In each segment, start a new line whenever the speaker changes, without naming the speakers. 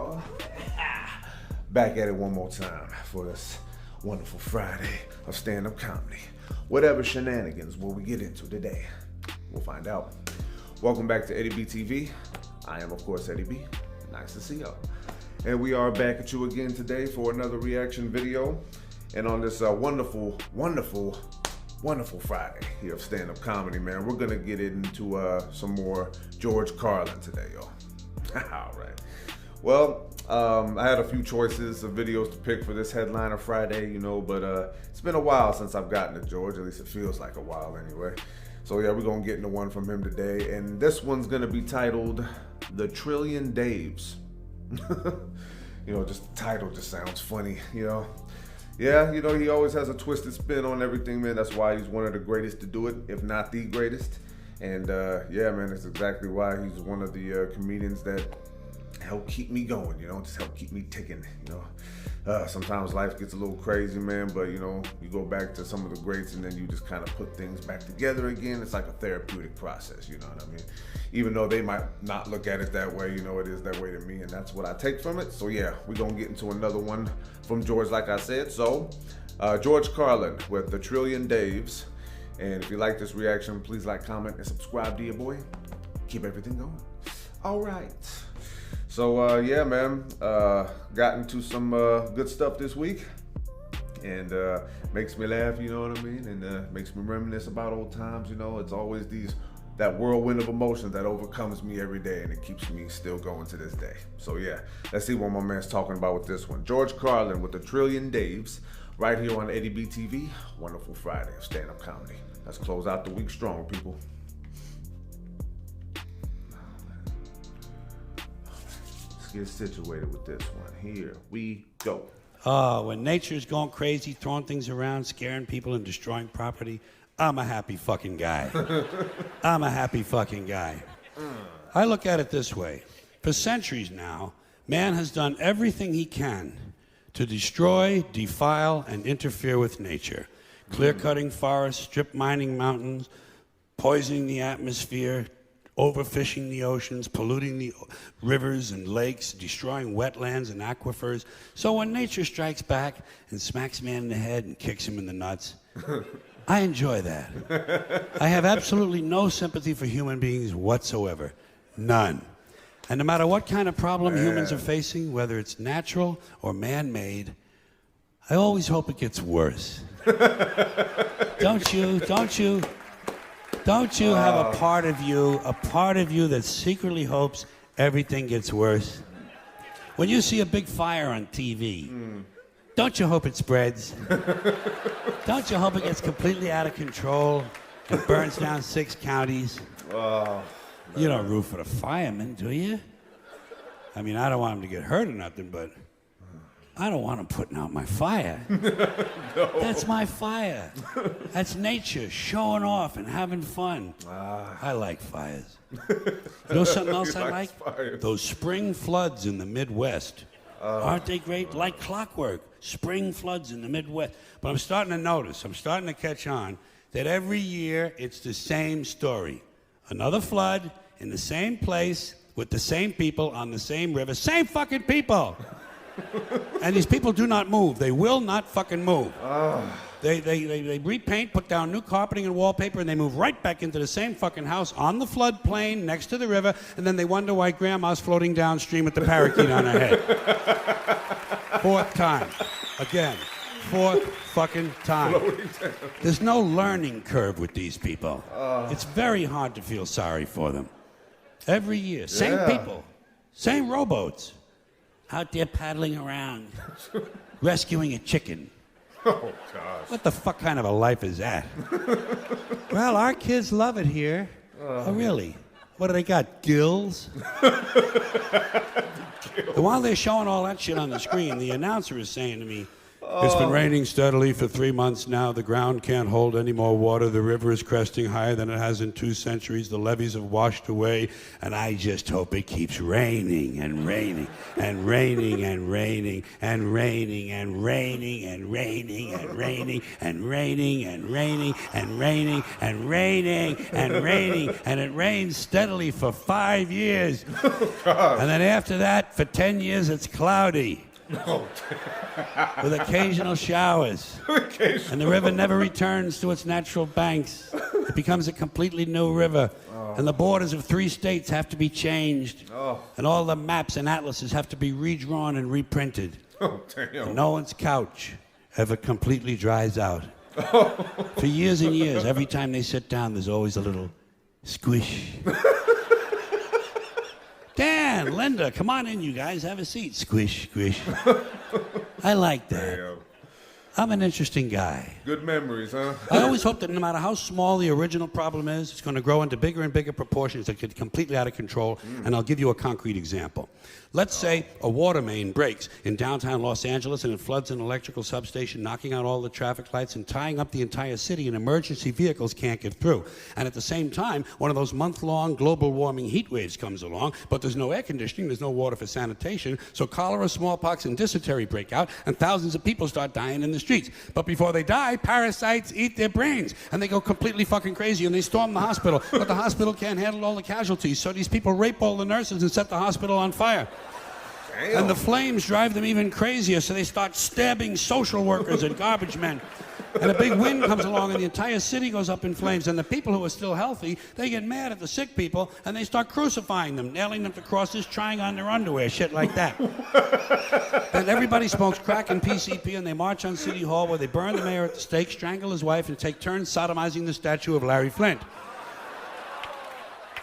y'all. Back at it one more time for this wonderful Friday of stand-up comedy. Whatever shenanigans will we get into today? We'll find out. Welcome back to Eddie B TV. I am, of course, Eddie B. Nice to see y'all. And we are back at you again today for another reaction video. And on this wonderful Friday here of stand-up comedy, man, we're gonna get into some more George Carlin today, y'all. All right. Well, I had a few choices of videos to pick for this headliner Friday, you know, but it's been a while since I've gotten to George. At least it feels like a while anyway. So yeah, we're gonna get into one from him today, and this one's gonna be titled "The Trillion Daves." You know, just the title just sounds funny, you know. Yeah, you know, he always has a twisted spin on everything, man. That's why he's one of the greatest to do it, if not the greatest. And yeah, man, that's exactly why he's one of the comedians that help keep me going, you know, just help keep me ticking, you know. Sometimes life gets a little crazy, man, but you know, you go back to some of the greats and then you just kind of put things back together again. It's like a therapeutic process, you know what I mean? Even though they might not look at it that way, you know, it is that way to me, and that's what I take from it. So yeah, we're gonna get into another one from George, like I said. So George Carlin with The Trillion Daves. And if you like this reaction, please like, comment, and subscribe to your boy. Keep everything going. All right. So yeah, man, got into some good stuff this week, and makes me laugh, you know what I mean, and makes me reminisce about old times. You know, it's always that whirlwind of emotions that overcomes me every day, and it keeps me still going to this day. So yeah, let's see what my man's talking about with this one. George Carlin with The Trillion Daves, right here on Eddie B TV. Wonderful Friday of stand-up comedy. Let's close out the week strong, people. Get situated with this one. Here we go.
When nature's going crazy, throwing things around, scaring people and destroying property, I'm a happy fucking guy. I'm a happy fucking guy. I look at it this way. For centuries now, man has done everything he can to destroy, defile, and interfere with nature. Clear-cutting forests, strip mining mountains, poisoning the atmosphere, overfishing the oceans, polluting the rivers and lakes, destroying wetlands and aquifers. So when nature strikes back and smacks man in the head and kicks him in the nuts, I enjoy that. I have absolutely no sympathy for human beings whatsoever. None. And no matter what kind of problem humans are facing, whether it's natural or man-made, I always hope it gets worse. Don't you? Don't you have a part of you that secretly hopes everything gets worse? When you see a big fire on TV, don't you hope it spreads? Don't you hope it gets completely out of control and burns down 6 counties? You don't root for the firemen, do you? I mean, I don't want them to get hurt or nothing, but I don't want them putting out my fire. No. That's my fire. That's nature showing off and having fun. I like fires. You know something else I like? Fires. Those spring floods in the Midwest. Aren't they great? Like clockwork. Spring floods in the Midwest. But I'm starting to notice, I'm starting to catch on that every year it's the same story. Another flood in the same place with the same people on the same river. Same fucking people! And these people do not move. They will not fucking move. They repaint, put down new carpeting and wallpaper, and they move right back into the same fucking house on the floodplain next to the river, and then they wonder why grandma's floating downstream with the parakeet on her head. 4th time. Again. 4th fucking time. There's no learning curve with these people. It's very hard to feel sorry for them. Every year. Same people. Same rowboats. Out there paddling around, rescuing a chicken.
Oh, gosh.
What the fuck kind of a life is that? Well, our kids love it here. Oh, really? What do they got, gills? And while they're showing all that shit on the screen, the announcer is saying to me, It's been raining steadily for 3 months now. The ground can't hold any more water. The river is cresting higher than it has in 2 centuries. The levees have washed away, and I just hope it keeps raining and raining and raining and raining and raining and raining and raining and raining and raining and raining and raining and raining and raining, and it rains steadily for 5 years. And then after that, for 10 years, it's cloudy.
Oh.
With occasional showers. And the river never returns to its natural banks. It becomes a completely new river. And the borders of 3 states have to be changed. And all the maps and atlases have to be redrawn and reprinted.
Oh, damn.
And no one's couch ever completely dries out. For years and years, every time they sit down, there's always a little squish. Dan, Linda, come on in, you guys. Have a seat. Squish, squish. I like that.
Damn.
I'm an interesting guy.
Good memories, huh?
I always hope that no matter how small the original problem is, it's going to grow into bigger and bigger proportions that get completely out of control. And I'll give you a concrete example. Let's say a water main breaks in downtown Los Angeles and it floods an electrical substation, knocking out all the traffic lights and tying up the entire city, and emergency vehicles can't get through. And at the same time, one of those month-long global warming heat waves comes along, but there's no air conditioning, there's no water for sanitation, so cholera, smallpox, and dysentery break out, and thousands of people start dying in the streets. But before they die, parasites eat their brains, and they go completely fucking crazy, and they storm the hospital, but the hospital can't handle all the casualties, so these people rape all the nurses and set the hospital on fire. Damn. And the flames drive them even crazier, so they start stabbing social workers and garbage men. And a big wind comes along, and the entire city goes up in flames. And the people who are still healthy, they get mad at the sick people, and they start crucifying them, nailing them to crosses, trying on their underwear, shit like that. Then everybody smokes crack and PCP, and they march on City Hall, where they burn the mayor at the stake, strangle his wife, and take turns sodomizing the statue of Larry Flint.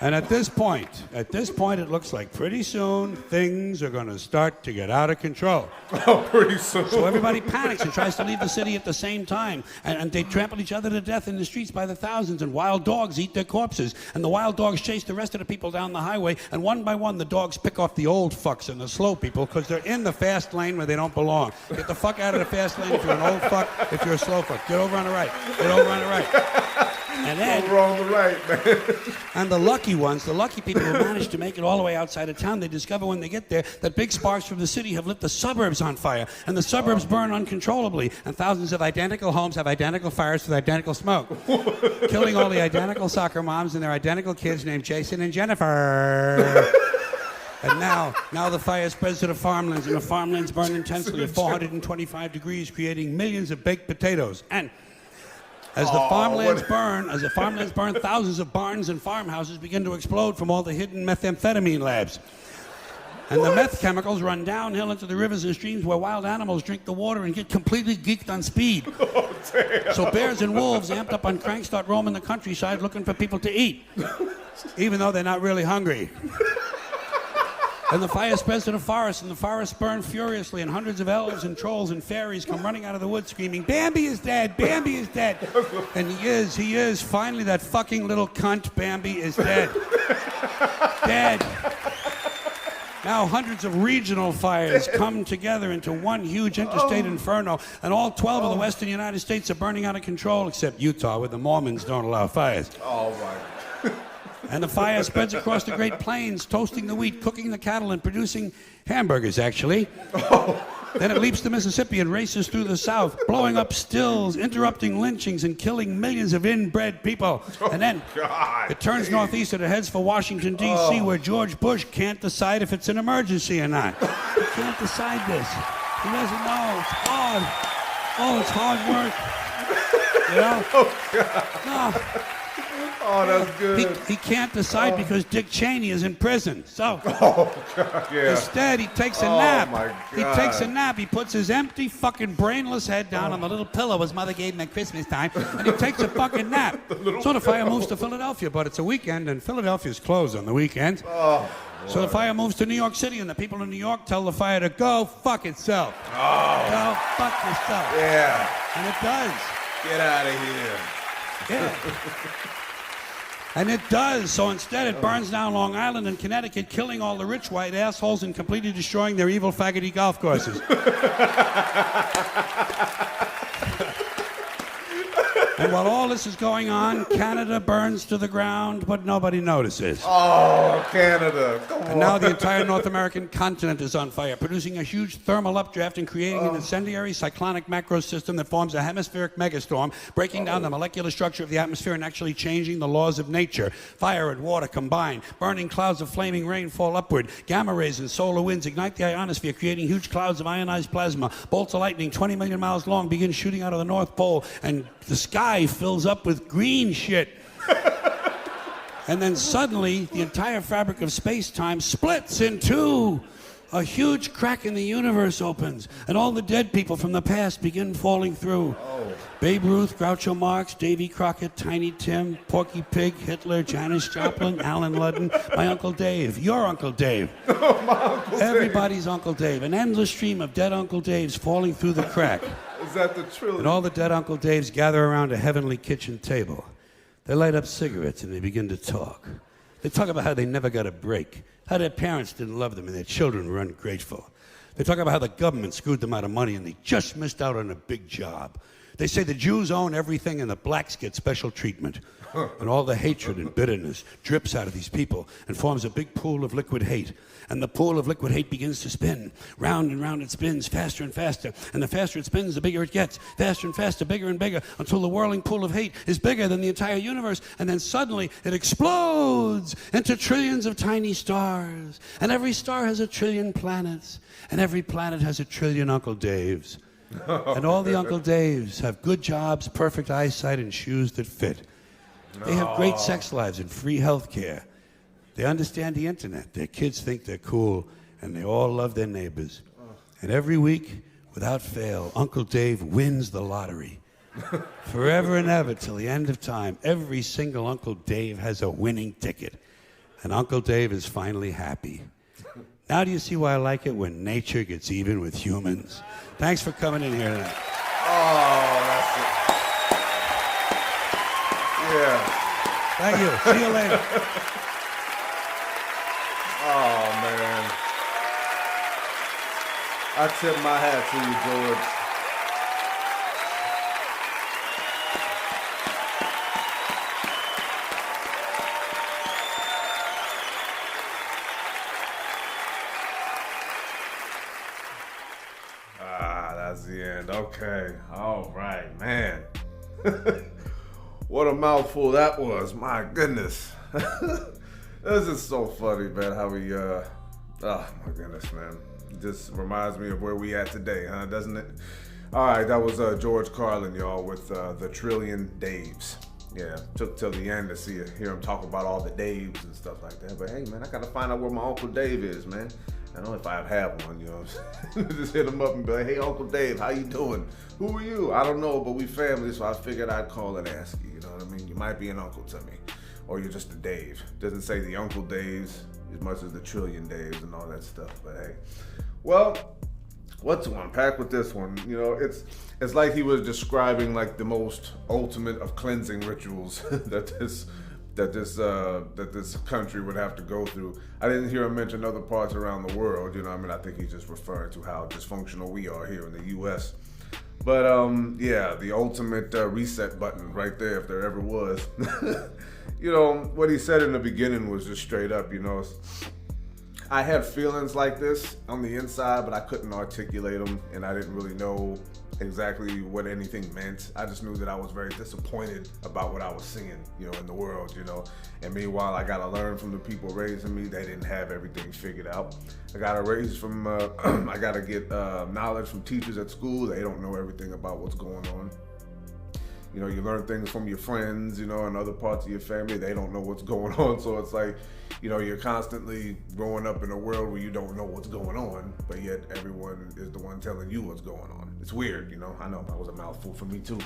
And at this point, it looks like pretty soon things are going to start to get out of control.
Oh, pretty soon.
So everybody panics and tries to leave the city at the same time. And they trample each other to death in the streets by the thousands, and wild dogs eat their corpses. And the wild dogs chase the rest of the people down the highway, and one by one the dogs pick off the old fucks and the slow people because they're in the fast lane where they don't belong. Get the fuck out of the fast lane if you're an old fuck, if you're a slow fuck. Get over on the right. Get over on the right. And then,
over on the right, man.
And the lucky ones, the lucky people who manage to make it all the way outside of town, they discover when they get there that big sparks from the city have lit the suburbs on fire, and the suburbs burn uncontrollably, and thousands of identical homes have identical fires with identical smoke, killing all the identical soccer moms and their identical kids named Jason and Jennifer. And now the fire spreads to the farmlands, and the farmlands burn intensely at 425 degrees, creating millions of baked potatoes. And as the farmlands burn, thousands of barns and farmhouses begin to explode from all the hidden methamphetamine labs. And the meth chemicals run downhill into the rivers and streams where wild animals drink the water and get completely geeked on speed.
Oh, damn.
So bears and wolves, amped up on crank, start roaming the countryside looking for people to eat, even though they're not really hungry. And the fire spreads to the forest, and the forests burn furiously, and hundreds of elves and trolls and fairies come running out of the woods screaming, Bambi is dead, Bambi is dead. And he is. Finally, that fucking little cunt, Bambi, is dead. Dead. Now hundreds of regional fires come together into one huge interstate inferno, and all 12 of the western United States are burning out of control, except Utah, where the Mormons don't allow fires.
Oh, my.
And the fire spreads across the Great Plains, toasting the wheat, cooking the cattle, and producing hamburgers, actually. Oh. Then it leaps the Mississippi and races through the South, blowing up stills, interrupting lynchings, and killing millions of inbred people. And then it turns northeast and it heads for Washington, D.C., where George Bush can't decide if it's an emergency or not. He can't decide this. He doesn't know. It's hard. Oh, it's hard work. You know?
Oh, God.
No.
Oh, that's good.
He can't decide because Dick Cheney is in prison. So instead, he takes a nap.
My God.
He takes a nap. He puts his empty, fucking brainless head down on the little pillow his mother gave him at Christmas time, and he takes a fucking nap. So the fire moves to Philadelphia, but it's a weekend, and Philadelphia's closed on the weekends. So the fire moves to New York City, and the people in New York tell the fire to go fuck itself. Go fuck yourself.
Yeah.
And it does.
Get out of here.
Yeah. And it does. So instead, it burns down Long Island and Connecticut, killing all the rich white assholes and completely destroying their evil faggoty golf courses. And while all this is going on, Canada burns to the ground, but nobody notices.
Oh, Canada. Come on.
And now the entire North American continent is on fire, producing a huge thermal updraft and creating an incendiary cyclonic macro system that forms a hemispheric megastorm, breaking down the molecular structure of the atmosphere and actually changing the laws of nature. Fire and water combine, burning clouds of flaming rain fall upward. Gamma rays and solar winds ignite the ionosphere, creating huge clouds of ionized plasma. Bolts of lightning 20 million miles long begin shooting out of the North Pole, and the sky fills up with green shit. And then suddenly, the entire fabric of space-time splits in two. A huge crack in the universe opens, and all the dead people from the past begin falling through.
Oh.
Babe Ruth, Groucho Marx, Davy Crockett, Tiny Tim, Porky Pig, Hitler, Janis Joplin, Alan Ludden, my Uncle Dave, your Uncle Dave.
Oh, my Uncle Dave.
Everybody's Uncle Dave. An endless stream of dead Uncle Daves falling through the crack.
Is that the truth?
And all the dead Uncle Daves gather around a heavenly kitchen table. They light up cigarettes and they begin to talk. They talk about how they never got a break, how their parents didn't love them and their children were ungrateful. They talk about how the government screwed them out of money and they just missed out on a big job. They say the Jews own everything and the blacks get special treatment. And all the hatred and bitterness drips out of these people and forms a big pool of liquid hate. And the pool of liquid hate begins to spin. Round and round it spins, faster and faster. And the faster it spins, the bigger it gets. Faster and faster, bigger and bigger, until the whirling pool of hate is bigger than the entire universe. And then suddenly it explodes into trillions of tiny stars. And every star has a trillion planets. And every planet has a trillion Uncle Daves. And all the Uncle Daves have good jobs, perfect eyesight, and shoes that fit. They have great sex lives and free health care. They understand the internet. Their kids think they're cool, and they all love their neighbors. And every week, without fail, Uncle Dave wins the lottery. Forever and ever, till the end of time, every single Uncle Dave has a winning ticket. And Uncle Dave is finally happy. Now do you see why I like it when nature gets even with humans? Thanks for coming in here tonight.
Oh, that's it. Yeah.
Thank you. See you later.
Oh, man. I tip my hat to you, George. That's the end. Okay. All right, man. What a mouthful that was. My goodness. This is so funny, man, how we, oh my goodness, man. It just reminds me of where we at today, huh, doesn't it? All right, that was George Carlin, y'all, with the Trillion Daves. Yeah, took till the end to hear him talk about all the Daves and stuff like that. But hey, man, I gotta find out where my Uncle Dave is, man. I don't know if I have one, you know. Just hit him up and be like, hey, Uncle Dave, how you doing? Who are you? I don't know, but we family, so I figured I'd call and ask you, you know what I mean? You might be an uncle to me, or you're just a Dave. Doesn't say the Uncle Daves as much as the Trillion Daves and all that stuff, but hey. Well, what to unpack with this one? You know, it's like he was describing like the most ultimate of cleansing rituals that this country would have to go through. I didn't hear him mention other parts around the world, you know what I mean? I think he's just referring to how dysfunctional we are here in the US. But yeah, the ultimate reset button right there, if there ever was. You know, what he said in the beginning was just straight up, you know, I had feelings like this on the inside, but I couldn't articulate them, and I didn't really know exactly what anything meant. I just knew that I was very disappointed about what I was seeing, you know, in the world, you know. And meanwhile, I gotta learn from the people raising me. They didn't have everything figured out. I gotta I gotta get knowledge from teachers at school. They don't know everything about what's going on. You know, you learn things from your friends, you know, and other parts of your family. They don't know what's going on. So it's like, you know, you're constantly growing up in a world where you don't know what's going on, but yet everyone is the one telling you what's going on. It's weird, you know. I know that was a mouthful for me too.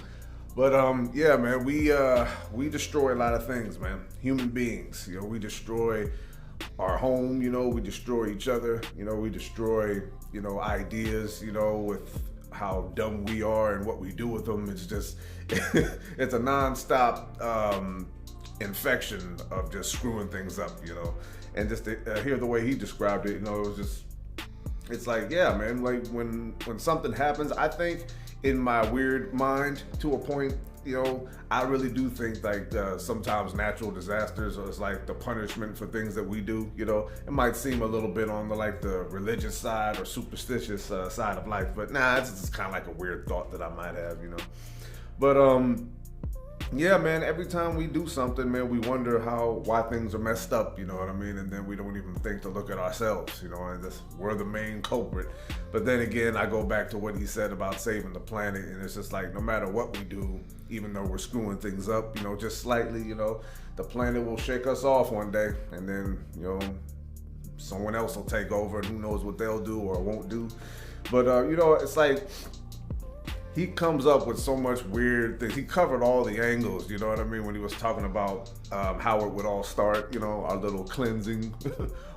But yeah, man, we destroy a lot of things, man. Human beings, you know, we destroy our home, you know, we destroy each other, you know, we destroy, you know, ideas, you know, with how dumb we are and what we do with them. It's just, it's a nonstop infection of just screwing things up, you know. And just to hear the way he described it, you know, it was just, it's like, yeah, man, like when something happens, I think in my weird mind, to a point, you know, I really do think like sometimes natural disasters is like the punishment for things that we do, you know. It might seem a little bit on the like the religious side or superstitious side of life, but nah, it's just kind of like a weird thought that I might have, you know. But yeah, man, every time we do something, man, we wonder why things are messed up, you know what I mean? And then we don't even think to look at ourselves, you know, and we're the main culprit. But then again, I go back to what he said about saving the planet, and it's just like, no matter what we do, even though we're screwing things up, you know, just slightly, you know, the planet will shake us off one day, and then, you know, someone else will take over, and who knows what they'll do or won't do. But, you know, it's like, he comes up with so much weird things. He covered all the angles, you know what I mean, when he was talking about how it would all start, you know, our little cleansing,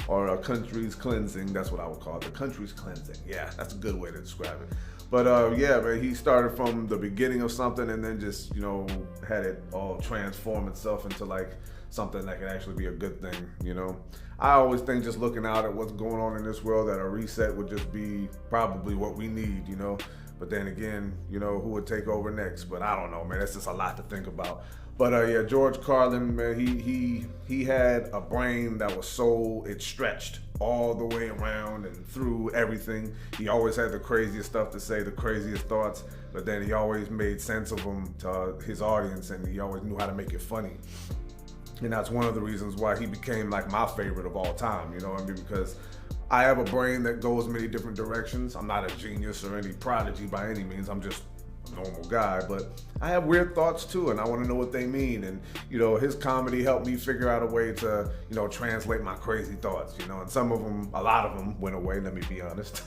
or our country's cleansing. That's what I would call it, the country's cleansing. Yeah, that's a good way to describe it. But yeah, man, he started from the beginning of something and then just, you know, had it all transform itself into like something that can actually be a good thing, you know. I always think just looking out at what's going on in this world, that a reset would just be probably what we need, you know. But then again, you know, who would take over next? But I don't know, man. It's just a lot to think about. But yeah, George Carlin, man, he had a brain that was so, it stretched all the way around and through everything. He always had the craziest stuff to say, the craziest thoughts, but then he always made sense of them to his audience, and he always knew how to make it funny. And that's one of the reasons why he became like my favorite of all time, you know what I mean? Because I have a brain that goes many different directions. I'm not a genius or any prodigy by any means. I'm just a normal guy, but I have weird thoughts too, and I want to know what they mean. And, you know, his comedy helped me figure out a way to, you know, translate my crazy thoughts, you know, and some of them, a lot of them went away, let me be honest.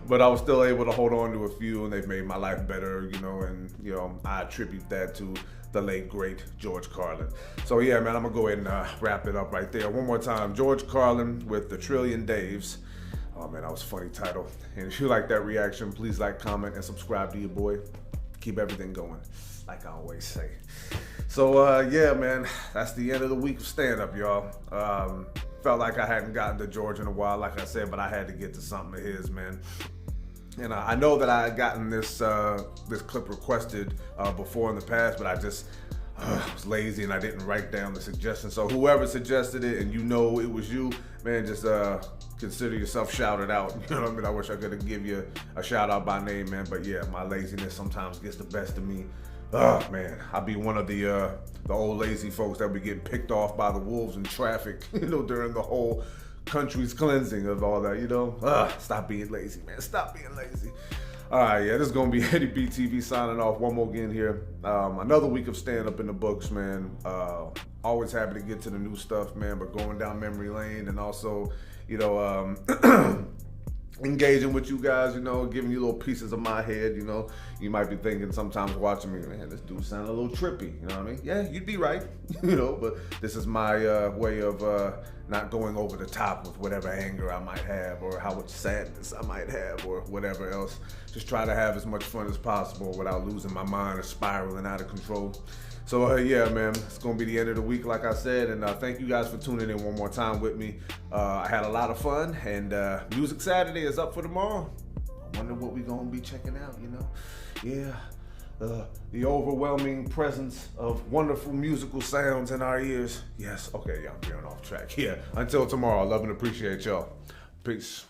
But I was still able to hold on to a few, and they've made my life better, you know, and, you know, I attribute that to the late, great George Carlin. So yeah, man, I'm gonna go ahead and wrap it up right there. One more time, George Carlin with The Trillion Daves. Oh man, that was a funny title. And if you like that reaction, please like, comment, and subscribe to your boy. Keep everything going, like I always say. So yeah, man, that's the end of the week of stand-up, y'all. Felt like I hadn't gotten to George in a while, like I said, but I had to get to something of his, man. And I know that I had gotten this clip requested before in the past, but I just was lazy and I didn't write down the suggestion. So whoever suggested it, and you know it was you, man, just consider yourself shouted out. You know what I mean? I wish I could give you a shout out by name, man. But yeah, my laziness sometimes gets the best of me. Oh man, I'll be one of the old lazy folks that be getting picked off by the wolves in traffic, you know, during the whole country's cleansing of all that, you know. Stop being lazy, man. Stop being lazy. All right, yeah, this is gonna be Eddie B TV signing off one more again here. Another week of stand-up in the books, man. Always happy to get to the new stuff, man, but going down memory lane, and also, you know, engaging with you guys, you know, giving you little pieces of my head, you know. You might be thinking sometimes watching me, man, this dude sounded a little trippy, you know what I mean? Yeah, you'd be right, you know, but this is my way of not going over the top with whatever anger I might have or how much sadness I might have or whatever else. Just try to have as much fun as possible without losing my mind or spiraling out of control. So yeah, man, it's gonna be the end of the week, like I said, and thank you guys for tuning in one more time with me. I had a lot of fun, and Music Saturday is up for tomorrow. I wonder what we're gonna be checking out, you know? Yeah, the overwhelming presence of wonderful musical sounds in our ears. Yes, okay, yeah, I'm veering off track. Yeah, until tomorrow, I love and appreciate y'all. Peace.